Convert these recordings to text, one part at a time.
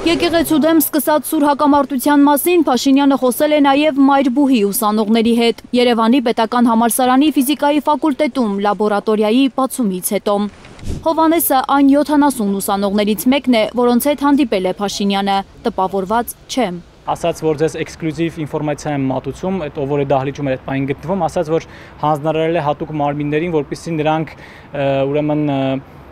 Եկեղեցու դեմ սկսած սուր հակամարտության մասին Փաշինյանը խոսել է նաև Մայրբուհի ուսանողների հետ Երևանի պետական համալսարանի ֆիզիկայի ֆակուլտետում լաբորատորիայի բացումից հետո։ Հովհաննեսը այն 70 ուսանողներից մեկն է, որոնց հետ հանդիպել է Փաշինյանը, տպավորված չէ։ Ասաց, որ ձեզ էքսկլյուզիվ ինֆորմացիա եմ մատուցում, այդ ով որ է դահլիճում էր այդ պահին գտնվում, ասաց, որ հանձնարարել է հատուկ մարմիններին, որպեսզի նրանք ուրեմն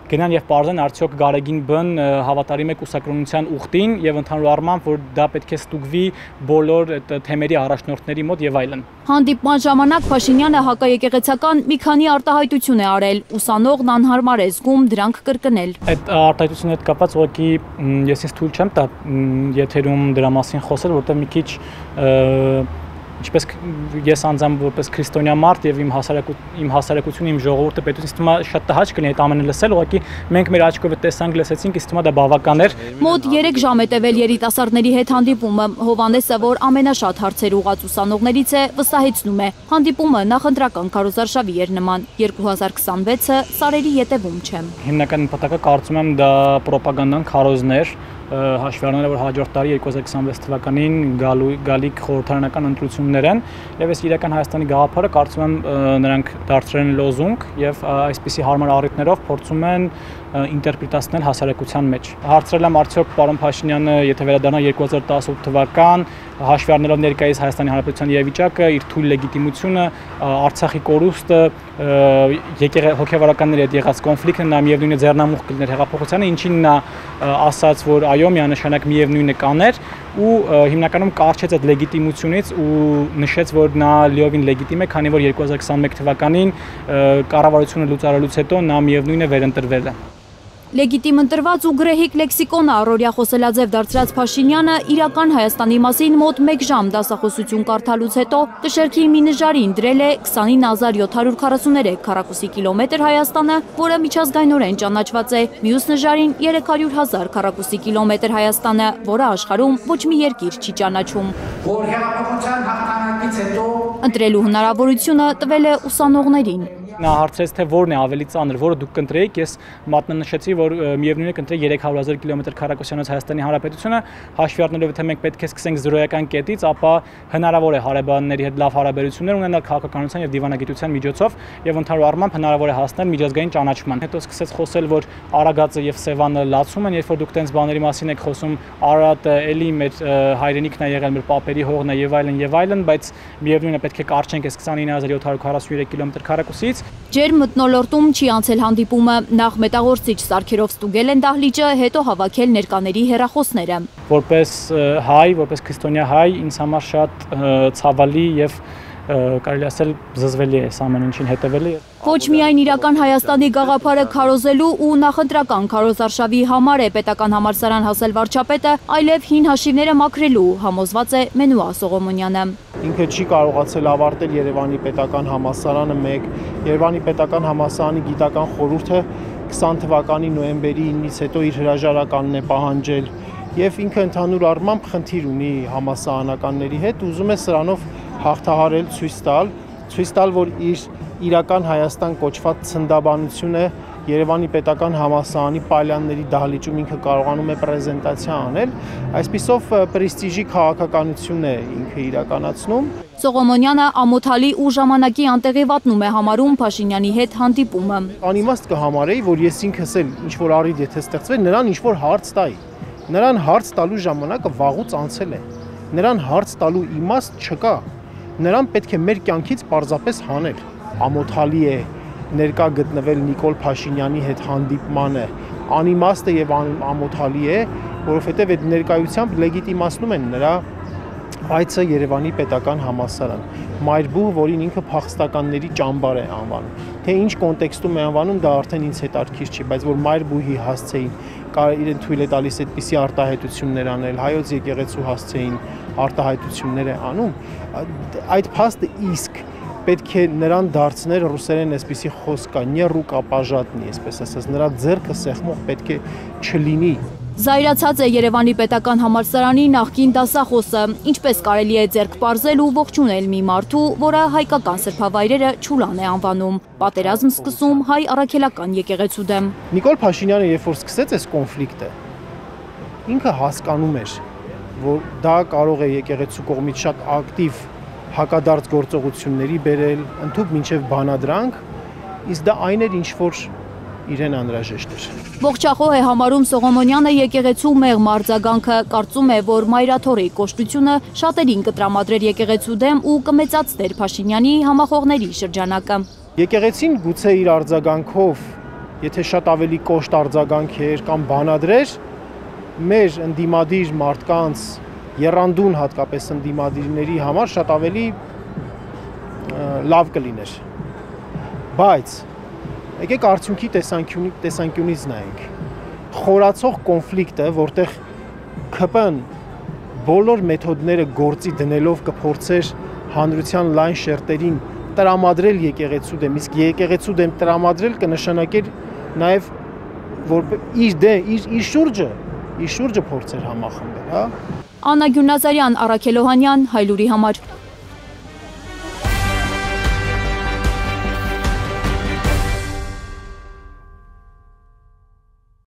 գնան եւ պարզեն արդյոք Գարեգին Բ-ն հավատարիմ է կուսակրոնության ուխտին եւ ընդհանուր առմամբ, որ դա պետք է ստուգվի բոլոր այդ թեմերի առաջնորդների մոտ եւ այլն։ Հանդիպման ժամանակ Փաշինյանը հակաեկեղեցական մի քանի արտահայտություն է արել, ուսանողն անհարմար է զգում դրանք կրկնել։ Այդ արտահայտությունների հետ կապված ուղղակի ես ինձ թույլ չեմ տա եթերում դրա մասին խոսել, որտեղ մի քիչ ինչպես ես անձամբ որպես քրիստոնյա մարդ եւ իմ հասարակությունը, իմ ժողովուրդը պետք է ինձ թվում է շատ տհաճ կլինի այդ ամենը լսել, ուղղակի մենք մեր աչքով տեսանք, լսեցինք, ինձ թվում է դա բավական էր։ Մոտ 3 ժամ է տևել երիտասարդների հետ հանդիպումը։ Հովհաննեսը, որ ամենաշատ հարցեր ուղղած ուսանողներից է, վստահեցնում է։ Հանդիպումը նախընտրական քարոզարշավի էր նման, 2026-ը սարերի ետևում չէ։ Հիմնական նպատակը կարծում եմ դա պրոպագանդան քարոզներ, հաշվի առնելով որ հաջորդ տարի 2026 թվականին գալիք խորհրդարանական ընտրություններ են եւ այս իրական Հայաստանի գաղափարը կարծում եմ նրանք դարձրել են լոզունգ եւ այսպիսի հարմար առիթներով փորձում են ինտերպրետացնել հասարակության մեջ։ Հարցրել եմ արդյոք պարոն Փաշինյանը, եթե վերադառնա 2018 թվական, հաշվի առնելով ներկայիս Հայաստանի Հանրապետության իրավիճակը, իր թույլ լեգիտիմությունը, Արցախի կորուստը, հոգեվարականների հետ եղած կոնֆլիկտը, նա միևնույնն է ձեռնամուխ կլիներ հեղափոխությանը, ինչին նա ասաց, որ այո, միանշանակ միևնույնը կաներ ու հիմնականում կարճեց այդ լեգիտիմությունից ու նշեց, որ նա լիովին լեգիտիմ է, քանի որ 2021 թվականին կառավարությունը լուծարելուց հետո նա միևնույնն է վերընտրվել է։ Լեգիտիմ ընտրված ու գրեհիկ լեքսիկոնը առօրյա խոսելաձև դարձրած Փաշինյանը իրական Հայաստանի մասին մոտ 1 ժամ դասախոսություն կարդալուց հետո կշերքի մի նժարին դրել է 29743 քառակուսի կիլոմետր Հայաստանը, որը միջազգայնորեն ճանաչված է, մյուս նժարին 300,000 քառակուսի կիլոմետր Հայաստանը, որը աշխարհում ոչ մի երկիր չի ճանաչում։ Որ հեղափոխության հաղթանակից հետո ընտրելու հնարավորությունը տվել է ուսանողներին։ Նա հարցրեց, թե որն է ավելի ծանր, որը դուք կընտրեիք, ես մատնանշեցի, որ միևնույնն է կընտրեի 300,000 կիլոմետր քառակուսիանոց Հայաստանի Հանրապետությունը, հաշվի առնելով թե մենք պետք է սկսենք զրոյական կետից, ապա հնարավոր է հարաբանների հետ լավ հարաբերություններ ունենալ քաղաքականության եւ դիվանագիտության միջոցով եւ ընդհանուր առմամբ հնարավոր է հասնել միջազգային ճանաչման։ Հետո սկսեց խոսել, որ Արագածը եւ Սևանը լացում են, երբ որ դուք տենց բաների մասին եք խոսում, Արարատը էլի մեր հայրենիքն է եղել, մեր պապերի հողն է եւ այլն, բայց միևնույնն է պետք է կարճենք այս 29743 կիլոմետր քառակուսից։ Ջերմ մթնոլորտում չի անցել հանդիպումը, նախ մետաղորցիչ սարքերով ստուգել են դահլիճը, հետո հավաքել ներկաների հեռախոսները։ Որպես հայ, որպես քրիստոնյա հայ, ինձ համար շատ ցավալի եւ կարելի ասել զզվելի է ամեն ինչին հետևելի։ Ոչ միայն իրական Հայաստանի գաղափարը քարոզելու ու նախընտրական քարոզարշավի համար է պետական համալսարան հասել վարչապետը, այլև հին հաշիվները մաքրելու, համոզված է Մենուա Սողոմոնյանը։ Ինքը չի կարողացել ավարտել Երևանի պետական համալսարանը 1, Երևանի պետական համալսարանի գիտական խորհուրդը 20 թվականի նոյեմբերի 9-ից հետո իր հրաժարականն է պահանջել եւ ինքը ընդհանուր առմամբ խնդիր ունի համալսարանականների հետ, ուզում է սրանով հաղթահարել, ցույց տալ, որ իր իրական Հայաստան կոչված ցնդաբանությունը Երևանի պետական համալսարանի պալյանների դահլիճում ինքը կարողանում է պրեզենտացիա անել, այսպիսով պրեստիժի քաղաքականություն է ինքը իրականացնում։ Սողոմոնյանը ամոթալի ու ժամանակի անտեղի վատնում է համարում Փաշինյանի հետ հանդիպումը։ Անիմաստ կհամարեի, որ ես ինքս էլ ինչ որ առիթ եթե ստեղծվեր, նրան ինչ որ հարց տայի։ Նրան հարց տալու ժամանակը վաղուց անցել է։ Նրան հարց տալու իմաստ չկա։ Նրան պետք է մեր կյանքից պարզապես հանել։ Ամոթալի է ներկա գտնվել Նիկոլ Փաշինյանի հետ հանդիպմանը, անիմաստ է եւ ամոթալի է, որովհետեւ այդ ներկայությամբ լեգիտիմացնում են նրա այցը Երևանի պետական համալսարան, Մայրբուհ, որին ինքը փախստականների ճամբար է անվանում։ Թե ինչ կոնտեքստում է անվանում, դա արդեն ինձ հետաքրքիր չի, բայց որ Մայրբուհի հասցեին, իրեն թույլ է տալիս այդպիսի արտահայտություններ անել, հայոց եկեղեցու հասցեին արտահայտություններ է անում, այդ փաստը իսկ պետք է նրան դարձներ ռուսերեն այսպիսի խոսք կա, «Не рука пожатный», այսպես ասած, նրա ձեռքը սեղմող պետք է չլինի։ Զայրացած է Երևանի պետական համալսարանի նախկին դասախոսը, ինչպես կարելի է ձեռք պարզել ու ողջունել մի մարդու, որը հայկական սրբավայրերը Չուլան է անվանում, պատերազմ սկսում հայ առաքելական եկեղեցու դեմ։ Նիկոլ Փաշինյանը երբ որ սկսեց այս կոնֆլիկտը, ինքը հասկանում էր, որ դա կարող է եկեղեցու կողմից շատ ակտիվ հակադարձ գործողությունների բերել, ընդհանուր մինչև բանադրանք, իսկ դա այն էր, ինչ որ իրեն անհրաժեշտ էր։ Ողջախոհ է համարում Սողոմոնյանը եկեղեցու մեղմ արձագանքը, կարծում է, որ Մայրաթորի կոշտությունը շատերին կտրամադրեր եկեղեցու դեմ ու կմեծացներ Փաշինյանի համախոհների շրջանակը։ Եկեղեցին գուցե իր արձագանքով, եթե շատ ավելի կոշտ արձագանքեր կամ բանադրեր, մեր ընդդիմադիր մարդկանց եռանդուն հատկապես ընդդիմադիրների համար շատ ավելի լավ կլիներ։ Բայց եկեք արդյունքի տեսանկյունից նայենք։ Խորացող կոնֆլիկտը, որտեղ ՔՊ-ն բոլոր մեթոդները գործի դնելով կփորձեր հանրության լայն շերտերին տրամադրել եկեղեցու դեմ, իսկ եկեղեցու դեմ տրամադրել կնշանակեր նաև որ իր շուրջը փորձեր համախմբել, հա։ Աննա Գյունազարյան, Առաքել Օհանյան, Հայլուրի համար։